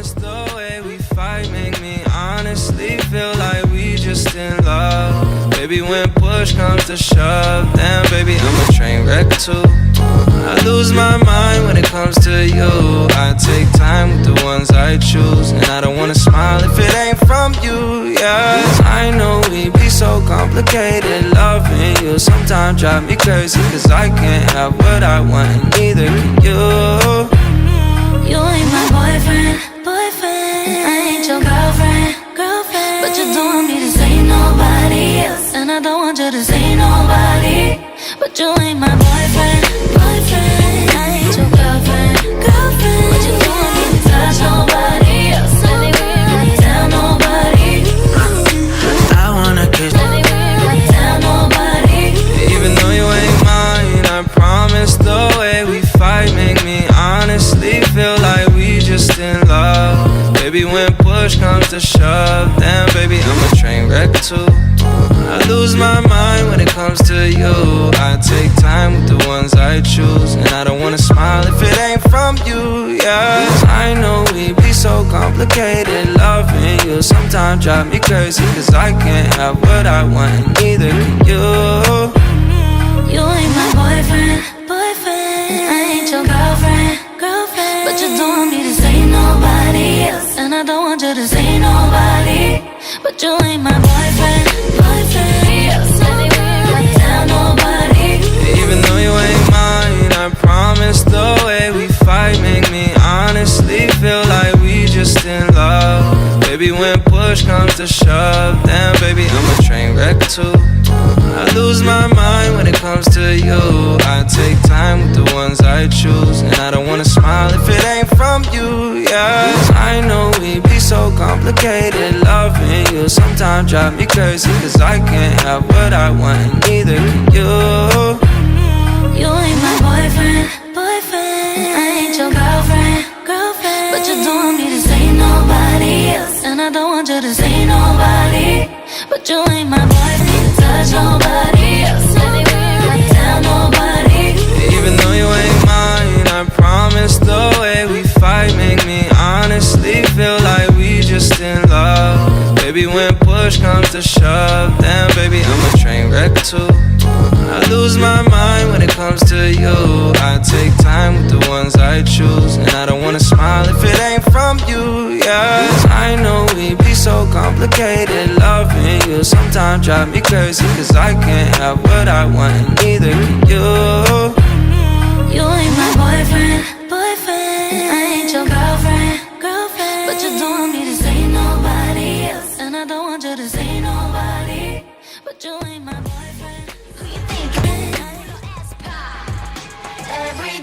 promise the way we fight make me honestly feel like we just in love. Baby, when push comes to shove, then baby, I'm a train wreck too. I lose my mind when it comes to you. I take time with the ones I choose, and I don't wanna smile if it ain't from you, yeah. I know we be so complicated, loving you sometimes drive me crazy, cause I can't have what I want, and neither can you. You ain't my boyfriend, and I ain't your girlfriend, but you don't want me to say nobody else, and I don't want you to say nobody. But you ain't my boyfriend, and I ain't your girlfriend, but you don't want me to touch nobody else. Let me tell nobody. I wanna kiss, let me tell nobody. Even though you ain't mine, I promise the way we fight make me honestly feel like we just in love. Baby, when push comes to shove, then baby, I'm a train wreck too. I lose my mind when it comes to you. I take time with the ones I choose, and I don't wanna smile if it ain't from you, yeah. I know we be so complicated, loving you sometimes drive me crazy, cause I can't have what I want, and neither can you. You ain't my boyfriend, and I ain't your girlfriend, but you don't want me to say nobody else, and I don't want you to say nobody. But you ain't my boyfriend, yes, let me tell nobody. Even though you ain't mine, I promise the way we fight make me honestly feel like we just in love. Baby, when push comes to shove, then baby, I'm a train wreck too. I lose my mind when it comes to you. I take time with the ones I choose, and I don't wanna smile if it ain't from you, yeah. I know we be so complicated, loving you sometimes drive me crazy, cause I can't have what I want, and neither can you. You ain't my boyfriend, and I ain't your girlfriend, but you don't want me to say nobody else, and I don't want you to say nobody. But you ain't my boyfriend, touch nobody else, let me tell nobody. Even though you ain't mine, I promise the way we fight make me honestly feel like we just in love. Baby, when push comes to shove, then baby, I'm a train wreck too. I lose my mind when it comes to you. I take time with the ones I choose, and I don't wanna smile if it ain't from you, yeah. I know we be so complicated, loving you sometimes drive me crazy, cause I can't have what I want, and neither can you. You ain't my boyfriend, and I ain't your girlfriend, but you don't want me to say nobody else, and I don't want you to say nobody. But you ain't my boyfriend. Who you think? Every